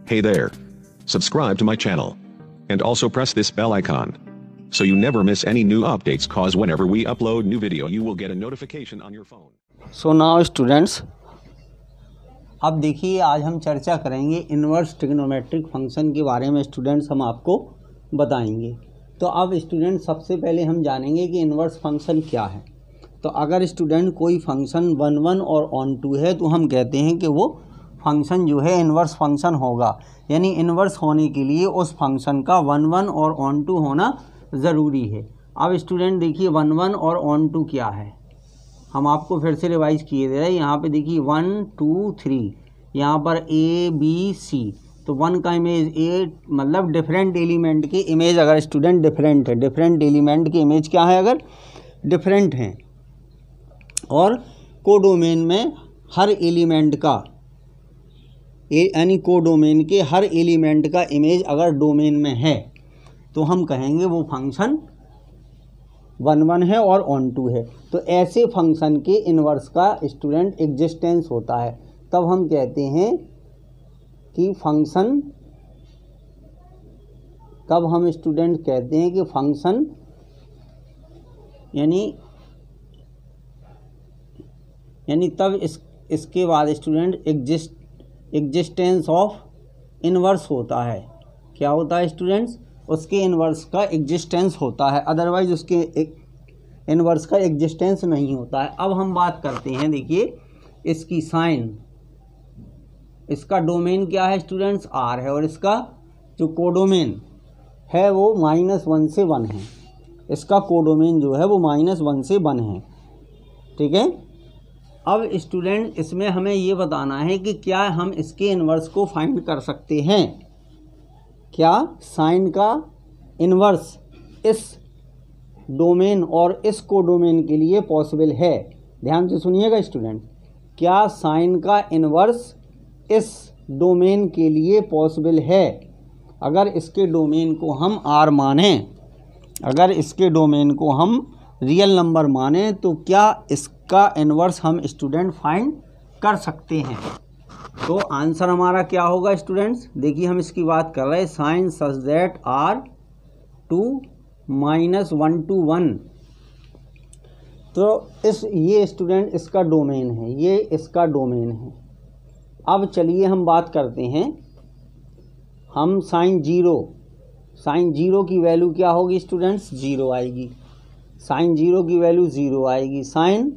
Hey there. Subscribe to my channel. And also press this bell icon. So you never miss any new updates, cause whenever we upload new video you will get a notification on your phone. So now students, अब देखिए आज हम चर्चा करेंगे inverse trigonometric function के बारे में। Students हम आपको बताएंगे। तो अब स्टूडेंट सबसे पहले हम जानेंगे कि इन्वर्स फंक्शन क्या है। तो अगर स्टूडेंट कोई फंक्शन 1 1 और ऑन टू है तो हम कहते हैं कि वो फंक्शन जो है इन्वर्स फंक्शन होगा। यानी इन्वर्स होने के लिए उस फंक्शन का 1 1 और ऑन टू होना ज़रूरी है। अब स्टूडेंट देखिए 1 1 और ऑन टू क्या है, हम आपको फिर से रिवाइज किए दे रहे हैं। यहाँ पे देखिए 1 2 3, यहाँ पर A B C। तो 1 का इमेज A मतलब डिफरेंट एलिमेंट के इमेज अगर स्टूडेंट डिफरेंट है, डिफरेंट एलिमेंट के इमेज क्या है अगर डिफरेंट हैं, और कोडोमेन में हर एलिमेंट का यानी कोडोमेन के हर एलिमेंट का इमेज अगर डोमेन में है तो हम कहेंगे वो फंक्शन 1 1 है और ऑन टू है। तो ऐसे फंक्शन के इन्वर्स का स्टूडेंट एग्जिस्टेंस होता है। तब हम कहते हैं कि फंक्शन, तब हम स्टूडेंट कहते हैं कि फंक्शन यानी तब इसके बाद स्टूडेंट एग्जिस्टेंस ऑफ इन्वर्स होता है। क्या होता है स्टूडेंट्स? उसके इन्वर्स का एग्जिस्टेंस होता है, अदरवाइज उसके इन्वर्स का एग्जिस्टेंस नहीं होता है। अब हम बात करते हैं, देखिए इसकी साइन, इसका डोमेन क्या है स्टूडेंट्स? R है, और इसका जो कोडोमेन है वो -1 से 1 है। इसका कोडोमेन जो है वो -1 से 1 है। ठीक है। अब स्टूडेंट इसमें हमें ये बताना है कि क्या हम इसके इन्वर्स को फाइंड कर सकते हैं। क्या साइन का इन्वर्स इस डोमेन और इस कोडोमेन के लिए पॉसिबल है? ध्यान से सुनिएगा स्टूडेंट, क्या साइन का इन्वर्स इस डोमेन के लिए पॉसिबल है? अगर इसके डोमेन को हम R माने, अगर इसके डोमेन को हम रियल नंबर माने, तो क्या इसका इन्वर्स हम स्टूडेंट फाइंड कर सकते हैं? तो आंसर हमारा क्या होगा स्टूडेंट्स? देखिए हम इसकी बात कर रहे हैं, sine such that R two -1 to 1। तो ये स्टूडेंट इसका डोमेन है, ये इसका डोमेन है। अब चलिए हम बात करते हैं, हम साइन 0 की वैल्यू क्या होगी स्टूडेंट्स? 0 आएगी। साइन 0 की वैल्यू 0 आएगी। साइन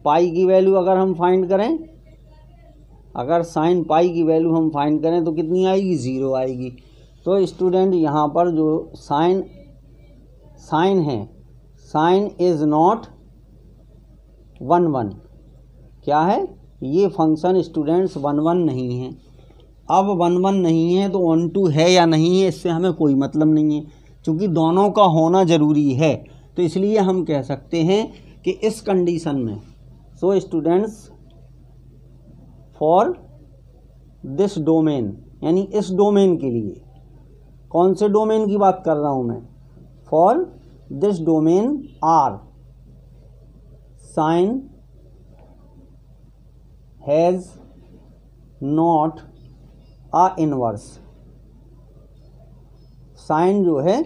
पाई की वैल्यू अगर हम फाइंड करें, अगर साइन पाई की वैल्यू हम फाइंड करें तो कितनी आएगी? 0 आएगी। तो स्टूडेंट यहाँ पर जो साइन है, साइन इज़ नॉट 1 1। क्या है? ये फंक्शन स्टूडेंट्स 1 1 नहीं है। अब 1 1 नहीं है तो ऑन टू है या नहीं है इससे हमें कोई मतलब नहीं है, क्योंकि दोनों का होना ज़रूरी है। तो इसलिए हम कह सकते हैं कि इस कंडीशन में, so students for this domain, यानी इस डोमेन के लिए, कौन से डोमेन की बात कर रहा हूँ मैं? For this domain R, sine has not a inverse. Sine जो है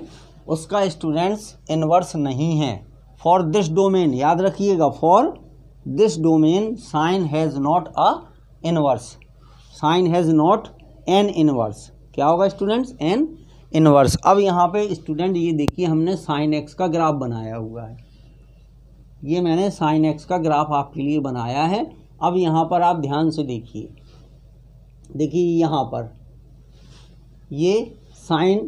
उसका स्टूडेंट्स इन्वर्स नहीं है। फॉर दिस डोमेन, याद रखिएगा, for this domain sine has not a inverse. Sine has not an inverse. क्या होगा स्टूडेंट्स? N inverse. अब यहाँ पे स्टूडेंट ये देखिए हमने साइन एक्स का ग्राफ बनाया हुआ है। ये मैंने साइन एक्स का ग्राफ आपके लिए बनाया है। अब यहाँ पर आप ध्यान से देखिए, यहाँ पर ये साइन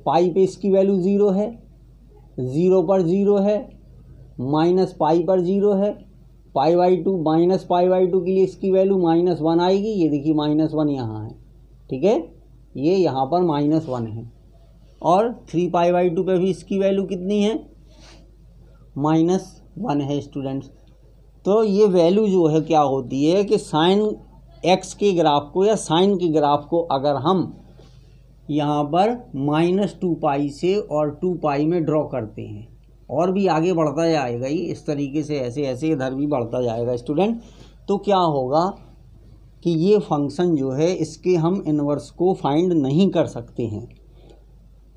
पाई पे इसकी वैल्यू 0 है, 0 पर 0 है, माइनस पाई पर 0 है, π/2 माइनस π/2 के लिए इसकी वैल्यू -1 आएगी। ये देखिए -1 यहाँ है। ठीक है, ये यहाँ पर -1 है, और 3π/2 पे भी इसकी वैल्यू कितनी है? -1 है स्टूडेंट्स। तो ये वैल्यू जो है क्या होती है कि साइन एक्स के ग्राफ को या साइन के ग्राफ को अगर हम यहाँ पर -2π से और 2π में ड्रॉ करते हैं, और भी आगे बढ़ता जाएगा ये इस तरीके से, ऐसे ऐसे इधर भी बढ़ता जाएगा स्टूडेंट। तो क्या होगा कि ये फंक्शन जो है इसके हम इन्वर्स को फाइंड नहीं कर सकते हैं।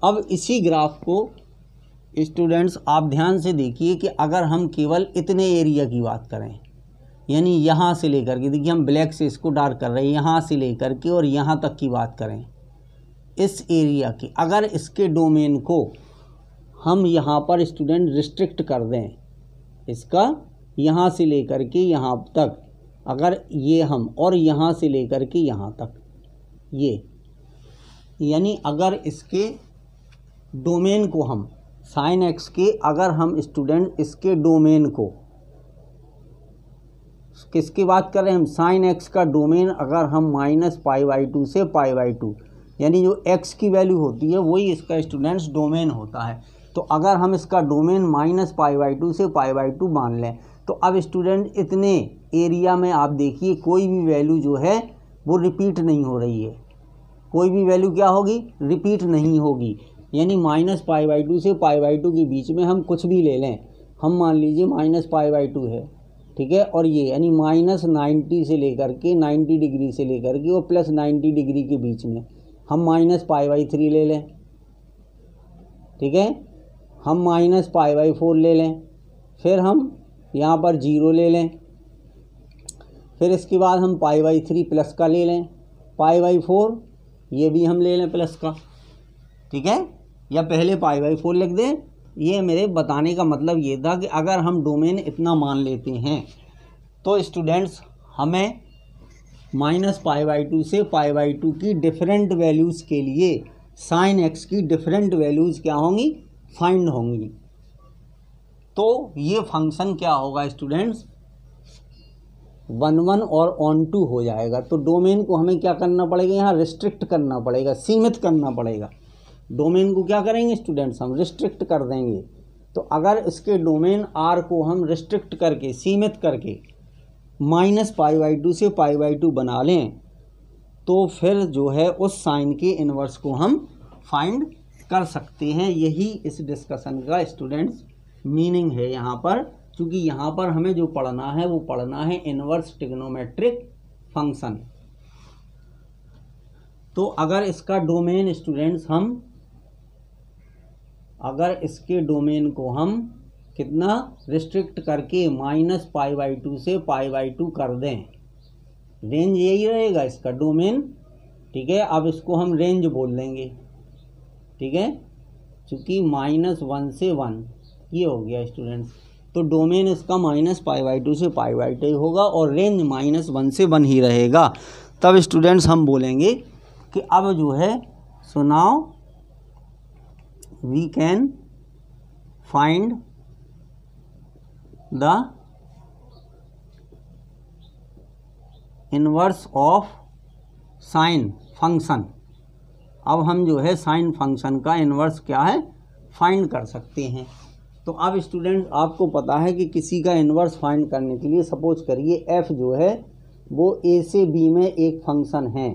अब इसी ग्राफ को स्टूडेंट्स आप ध्यान से देखिए कि अगर हम केवल इतने एरिया की बात करें, यानी यहाँ से लेकर के, देखिए हम ब्लैक से इसको डार्क कर रहे हैं, यहाँ से लेकर के और यहाँ तक की बात करें, इस एरिया की, अगर इसके डोमेन को हम यहाँ पर स्टूडेंट रिस्ट्रिक्ट कर दें, इसका यहाँ से लेकर के यहाँ तक, अगर ये हम और यहाँ से लेकर के यहाँ तक, ये यानी अगर इसके डोमेन को हम साइन एक्स के, अगर हम स्टूडेंट इसके डोमेन को, किसकी बात कर रहे हैं हम, साइन एक्स का डोमेन अगर हम -π/2 से π/2, यानी जो x की वैल्यू होती है वही इसका स्टूडेंट्स डोमेन होता है। तो अगर हम इसका डोमेन -π/2 से π/2 मान लें, तो अब स्टूडेंट इतने एरिया में आप देखिए कोई भी वैल्यू जो है वो रिपीट नहीं हो रही है, कोई भी वैल्यू क्या होगी, रिपीट नहीं होगी। यानी -π/2 से π/2 के बीच में हम कुछ भी ले लें, हम मान लीजिए -π/2 है, ठीक है, और ये यानी -90 से लेकर के 90 डिग्री से लेकर के और +90 डिग्री के बीच में हम -π/3 ले लें, ठीक है, हम -π/4 ले लें, फिर हम यहाँ पर 0 ले लें, फिर इसके बाद हम π/3 प्लस का ले लें, π/4 ये भी हम ले लें प्लस का, ठीक है, या पहले π/4 लिख दें। ये मेरे बताने का मतलब ये था कि अगर हम डोमेन इतना मान लेते हैं तो स्टूडेंट्स हमें -π/2 से π/2 की डिफरेंट वैल्यूज़ के लिए साइन एक्स की डिफरेंट वैल्यूज़ क्या होंगी, फाइंड होंगी। तो ये फंक्शन क्या होगा स्टूडेंट्स, 1 1 और ऑन 2 हो जाएगा। तो डोमेन को हमें क्या करना पड़ेगा, यहाँ रिस्ट्रिक्ट करना पड़ेगा, सीमित करना पड़ेगा। डोमेन को क्या करेंगे स्टूडेंट्स, हम रिस्ट्रिक्ट कर देंगे। तो अगर इसके डोमेन आर को हम रिस्ट्रिक्ट करके, सीमित करके -π/2 से π/2 बना लें, तो फिर जो है उस साइन के इन्वर्स को हम फाइंड कर सकते हैं। यही इस डिस्कशन का स्टूडेंट्स मीनिंग है यहाँ पर, क्योंकि यहाँ पर हमें जो पढ़ना है वो पढ़ना है इन्वर्स ट्रिग्नोमेट्रिक फंक्शन। तो अगर इसका डोमेन स्टूडेंट्स हम, अगर इसके डोमेन को हम कितना रिस्ट्रिक्ट करके -π/2 से π/2 कर दें, रेंज यही रहेगा इसका डोमेन, ठीक है। अब इसको हम रेंज बोल देंगे, ठीक है, चूँकि -1 से 1 ये हो गया स्टूडेंट्स। तो डोमेन इसका -π/2 से π/2 होगा और रेंज -1 से 1 ही रहेगा। तब स्टूडेंट्स हम बोलेंगे कि अब जो है, so now we can find the inverse of sine function. अब हम जो है साइन फंक्शन का इन्वर्स क्या है, फाइंड कर सकते हैं। तो अब स्टूडेंट आपको पता है कि किसी का इन्वर्स फाइंड करने के लिए, सपोज करिए f जो है वो a से b में एक फंक्शन है,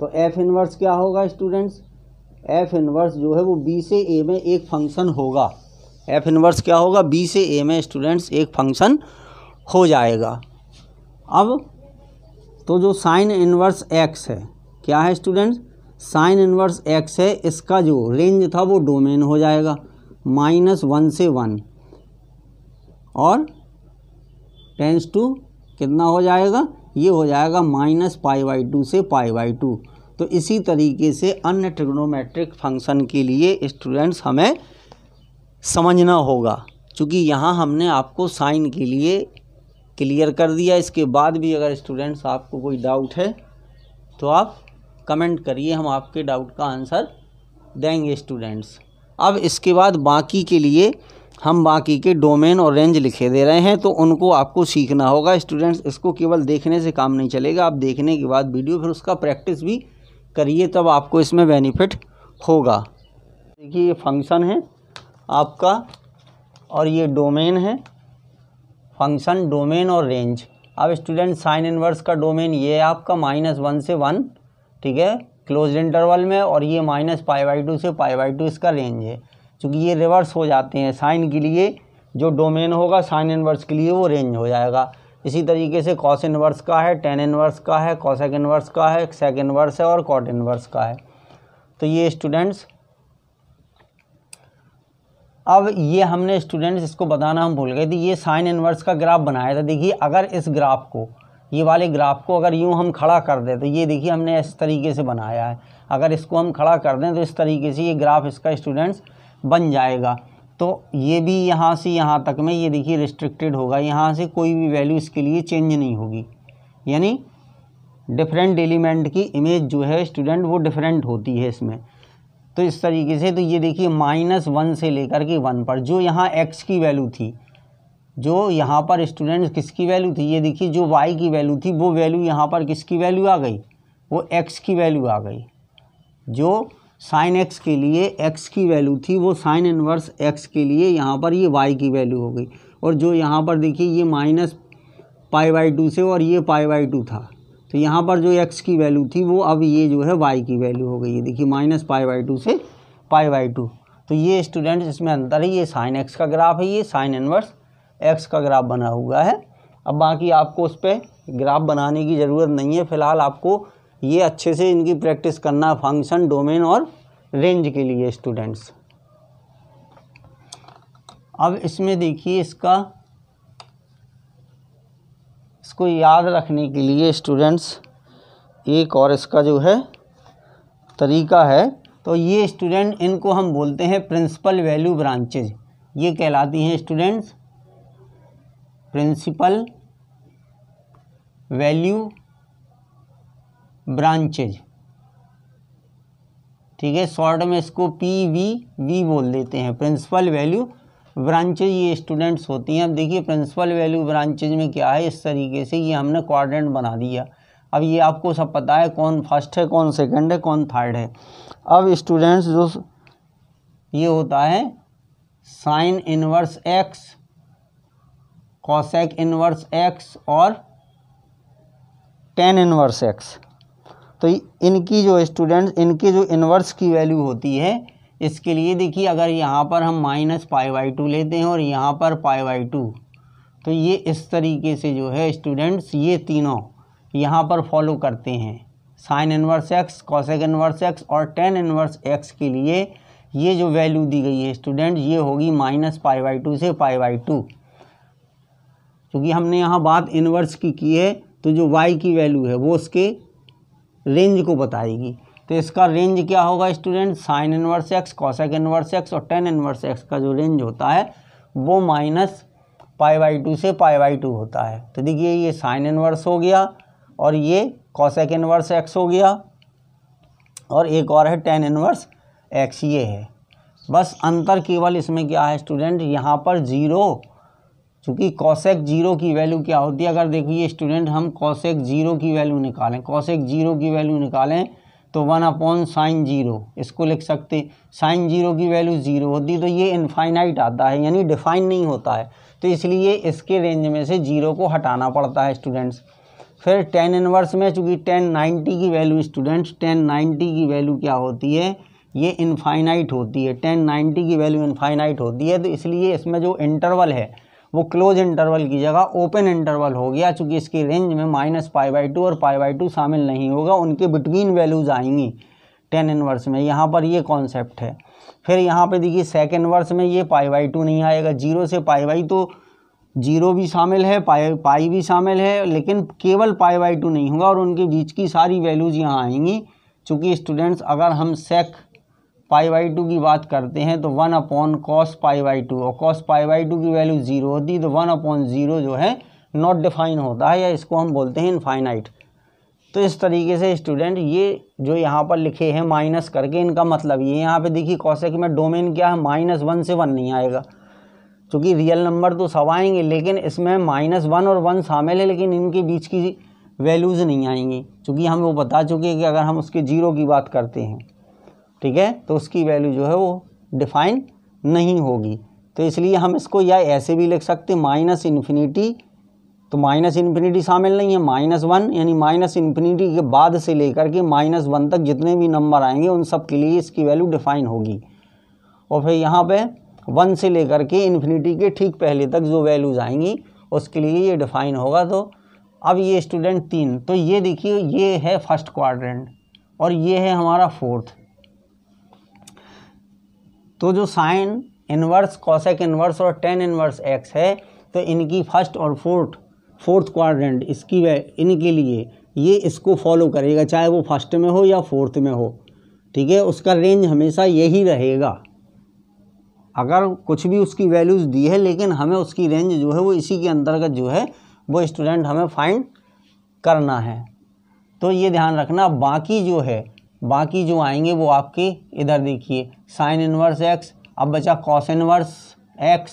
तो f इन्वर्स क्या होगा स्टूडेंट्स, f इन्वर्स जो है वो b से a में एक फंक्शन होगा। f इन्वर्स क्या होगा, b से a में स्टूडेंट्स एक फंक्शन हो जाएगा। अब तो जो साइन इन्वर्स x है, क्या है स्टूडेंट्स, साइन इन्वर्स x है, इसका जो रेंज था वो डोमेन हो जाएगा -1 से 1 और टेंस टू कितना हो जाएगा, ये हो जाएगा -π/2 से π/2। तो इसी तरीके से अन्य ट्रिग्नोमेट्रिक फंक्शन के लिए स्टूडेंट्स हमें समझना होगा, क्योंकि यहाँ हमने आपको साइन के लिए क्लियर कर दिया। इसके बाद भी अगर स्टूडेंट्स आपको कोई डाउट है तो आप कमेंट करिए, हम आपके डाउट का आंसर देंगे स्टूडेंट्स। अब इसके बाद बाकी के लिए हम बाकी के डोमेन और रेंज लिखे दे रहे हैं, तो उनको आपको सीखना होगा स्टूडेंट्स। इसको केवल देखने से काम नहीं चलेगा, आप देखने के बाद वीडियो फिर उसका प्रैक्टिस भी करिए, तब आपको इसमें बेनिफिट होगा। देखिए ये फंक्शन है आपका और ये डोमेन है, फंक्शन, डोमेन और रेंज। अब स्टूडेंट साइन इन्वर्स का डोमेन ये है आपका -1 से 1, ठीक है, क्लोज इंटरवल में, और ये -π/2 से π/2 इसका रेंज है। क्योंकि ये रिवर्स हो जाते हैं, साइन के लिए जो डोमेन होगा साइन इन्वर्स के लिए वो रेंज हो जाएगा। इसी तरीके से कॉस इनवर्स का है, टेन इनवर्स का है, कॉसेक इनवर्स का है, सेक इनवर्स है और कॉट इनवर्स का है। तो ये स्टूडेंट्स, अब ये हमने स्टूडेंट्स इसको बताना हम भूल गए थे, ये साइन इनवर्स का ग्राफ बनाया था। देखिए अगर इस ग्राफ को, ये वाले ग्राफ को अगर यूँ हम खड़ा कर दें तो ये देखिए हमने इस तरीके से बनाया है। अगर इसको हम खड़ा कर दें तो इस तरीके से ये ग्राफ इसका स्टूडेंट्स बन जाएगा। तो ये भी यहाँ से यहाँ तक में ये देखिए रिस्ट्रिक्टेड होगा, यहाँ से कोई भी वैल्यू इसके लिए चेंज नहीं होगी, यानी डिफरेंट एलिमेंट की इमेज जो है स्टूडेंट वो डिफरेंट होती है इसमें। तो इस तरीके से, तो ये देखिए -1 से लेकर के 1 पर जो यहाँ x की वैल्यू थी, जो यहाँ पर स्टूडेंट्स किसकी वैल्यू थी, ये देखिए जो y की वैल्यू थी वो वैल्यू यहाँ पर किसकी वैल्यू आ गई, वो x की वैल्यू आ गई। जो साइन x के लिए x की वैल्यू थी वो साइन इनवर्स x के लिए यहाँ पर ये y की वैल्यू हो गई। और जो यहाँ पर देखिए ये -π/2 से और ये π/2 था, तो यहाँ पर जो x की वैल्यू थी वो अब ये जो है y की वैल्यू हो गई है। देखिए -π/2 से π/2। तो ये स्टूडेंट्स इसमें अंतर है, ये साइन x का ग्राफ है, ये साइन इनवर्स x का ग्राफ बना हुआ है। अब बाकी आपको उस पर ग्राफ बनाने की ज़रूरत नहीं है, फ़िलहाल आपको ये अच्छे से इनकी प्रैक्टिस करना फंक्शन, डोमेन और रेंज के लिए स्टूडेंट्स। अब इसमें देखिए इसको याद रखने के लिए स्टूडेंट्स एक और इसका जो है तरीका है। तो ये स्टूडेंट, इनको हम बोलते हैं प्रिंसिपल वैल्यू ब्रांचेज। ये कहलाती हैं स्टूडेंट्स प्रिंसिपल वैल्यू ब्रांचेज, ठीक है, शॉर्ट में इसको PVV बोल देते हैं, प्रिंसिपल वैल्यू ब्रांचेज ये स्टूडेंट्स होती हैं। अब देखिए प्रिंसिपल वैल्यू ब्रांचेज में क्या है, इस तरीके से ये हमने क्वाड्रेंट बना दिया। अब ये आपको सब पता है कौन फर्स्ट है, कौन सेकंड है, कौन थर्ड है। अब स्टूडेंट्स जो ये होता है sine inverse x, cosec inverse x और टेन इनवर्स x। तो इनकी जो स्टूडेंट्स, इनके जो इन्वर्स की वैल्यू होती है, इसके लिए देखिए अगर यहाँ पर हम -π/2 लेते हैं और यहाँ पर π/2, तो ये इस तरीके से जो है स्टूडेंट्स ये तीनों यहाँ पर फॉलो करते हैं। Sine inverse x, cosec inverse x और टेन इनवर्स x के लिए ये जो वैल्यू दी गई है स्टूडेंट ये होगी -π/2 से π/2। क्योंकि हमने यहाँ बात इन्वर्स की है, तो जो y की वैल्यू है वो उसके रेंज को बताएगी। तो इसका रेंज क्या होगा student, sine inverse x, cosec inverse x और टेन इनवर्स x का जो रेंज होता है वो -π/2 से π/2 होता है। तो देखिए ये साइन इनवर्स हो गया और ये कॉसेक इनवर्स x हो गया और एक और है टेन इनवर्स x, ये है। बस अंतर केवल इसमें क्या है स्टूडेंट, यहाँ पर 0, चूँकि कॉसेक 0 की वैल्यू क्या होती है, अगर देखिए स्टूडेंट हम कॉसेक 0 की वैल्यू निकालें, कॉसेक 0 की वैल्यू निकालें तो 1/sin 0 इसको लिख सकते। साइन 0 की वैल्यू 0 होती है तो ये इनफाइनाइट आता है, यानी डिफाइन नहीं होता है, तो इसलिए इसके रेंज में से 0 को हटाना पड़ता है स्टूडेंट्स। फिर टेन इनवर्स में चूँकि 1090 की वैल्यू स्टूडेंट्स, 1090 की वैल्यू क्या होती है, ये इनफाइनाइट होती है, 1090 की वैल्यू इनफाइनाइट होती है, तो इसलिए इसमें जो इंटरवल है वो क्लोज इंटरवल की जगह ओपन इंटरवल हो गया। चूँकि इसकी रेंज में -π/2 और π/2 शामिल नहीं होगा, उनके बिटवीन वैल्यूज़ आएंगी टेन इनवर्स में, यहाँ पर ये कॉन्सेप्ट है। फिर यहाँ पे देखिए सेक इनवर्स में ये π/2 नहीं आएगा, 0 से π/2 तो 0 भी शामिल है, पाई भी शामिल है, लेकिन केवल π/2 नहीं होगा और उनके बीच की सारी वैल्यूज़ यहाँ आएंगी। चूँकि स्टूडेंट्स अगर हम सेक π/2 की बात करते हैं तो 1/cos π/2 और cos π/2 की वैल्यू 0 होती है, तो 1/0 जो है नॉट डिफाइन होता है, या इसको हम बोलते हैं इनफाइनाइट। तो इस तरीके से स्टूडेंट ये जो यहाँ पर लिखे हैं माइनस करके, इनका मतलब ये, यहाँ पे देखिए कॉसेक में डोमेन क्या है, -1 से 1 नहीं आएगा, क्योंकि रियल नंबर तो सब आएंगे लेकिन इसमें -1 और 1 शामिल है, लेकिन इनके बीच की वैल्यूज़ नहीं आएंगी, क्योंकि हम वो बता चुके हैं कि अगर हम उसके 0 की बात करते हैं, ठीक है, तो उसकी वैल्यू जो है वो डिफाइन नहीं होगी। तो इसलिए हम इसको या ऐसे भी लिख सकते -∞, तो -∞ शामिल नहीं है, -1 यानी -∞ के बाद से लेकर के -1 तक जितने भी नंबर आएंगे उन सब के लिए इसकी वैल्यू डिफाइन होगी। और फिर यहाँ पे 1 से लेकर के इन्फिनिटी के ठीक पहले तक जो वैल्यूज़ आएंगी उसके लिए ये डिफाइन होगा। तो अब ये स्टूडेंट 3, तो ये देखिए ये है फर्स्ट क्वाड्रेंट और ये है हमारा फोर्थ। तो जो साइन इनवर्स, कॉसेक इनवर्स और टेन इनवर्स एक्स है, तो इनकी फर्स्ट और फोर्थ क्वाड्रेंट इनके लिए ये इसको फॉलो करेगा, चाहे वो फर्स्ट में हो या फोर्थ में हो, ठीक है। उसका रेंज हमेशा यही रहेगा। अगर कुछ भी उसकी वैल्यूज़ दी है, लेकिन हमें उसकी रेंज जो है वो इसी के अंतर्गत जो है वो स्टूडेंट हमें फाइंड करना है। तो ये ध्यान रखना। बाकी जो आएंगे वो आपके इधर देखिए साइन इनवर्स एक्स, अब बचा कॉस इनवर्स एक्स,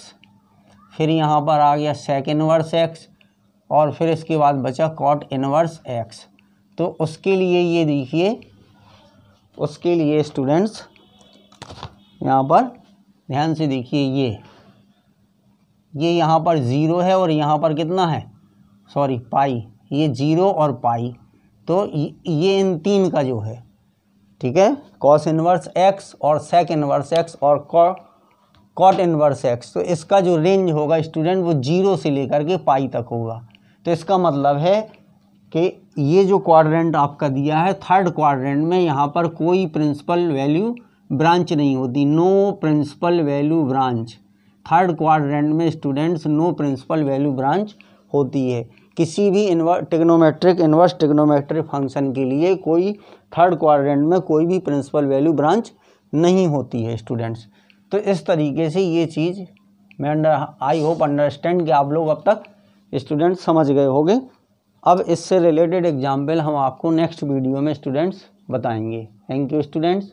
फिर यहाँ पर आ गया सेक इनवर्स एक्स, और फिर इसके बाद बचा कॉट इनवर्स एक्स। तो उसके लिए ये देखिए, उसके लिए स्टूडेंट्स यहाँ पर ध्यान से देखिए, ये यहाँ पर 0 है और यहाँ पर कितना है, सॉरी पाई, ये 0 और पाई। तो ये इन तीन का जो है, ठीक है, कॉस इनवर्स एक्स और सेक इनवर्स एक्स और कॉट इनवर्स एक्स, तो इसका जो रेंज होगा स्टूडेंट वो 0 से लेकर के पाई तक होगा। तो इसका मतलब है कि ये जो क्वाड्रेंट आपका दिया है, थर्ड क्वाड्रेंट में यहाँ पर कोई प्रिंसिपल वैल्यू ब्रांच नहीं होती, no principal value branch. Third quadrant में students no principal value branch होती है। किसी भी इनवर्स टिग्नोमेट्रिक फंक्शन के लिए कोई थर्ड क्वाड्रेंट में कोई भी प्रिंसिपल वैल्यू ब्रांच नहीं होती है स्टूडेंट्स। तो इस तरीके से ये चीज़ मैं आई होप अंडरस्टैंड कि आप लोग अब तक स्टूडेंट्स समझ गए होंगे। अब इससे रिलेटेड एग्जाम्पल हम आपको नेक्स्ट वीडियो में स्टूडेंट्स बताएंगे। Thank you students.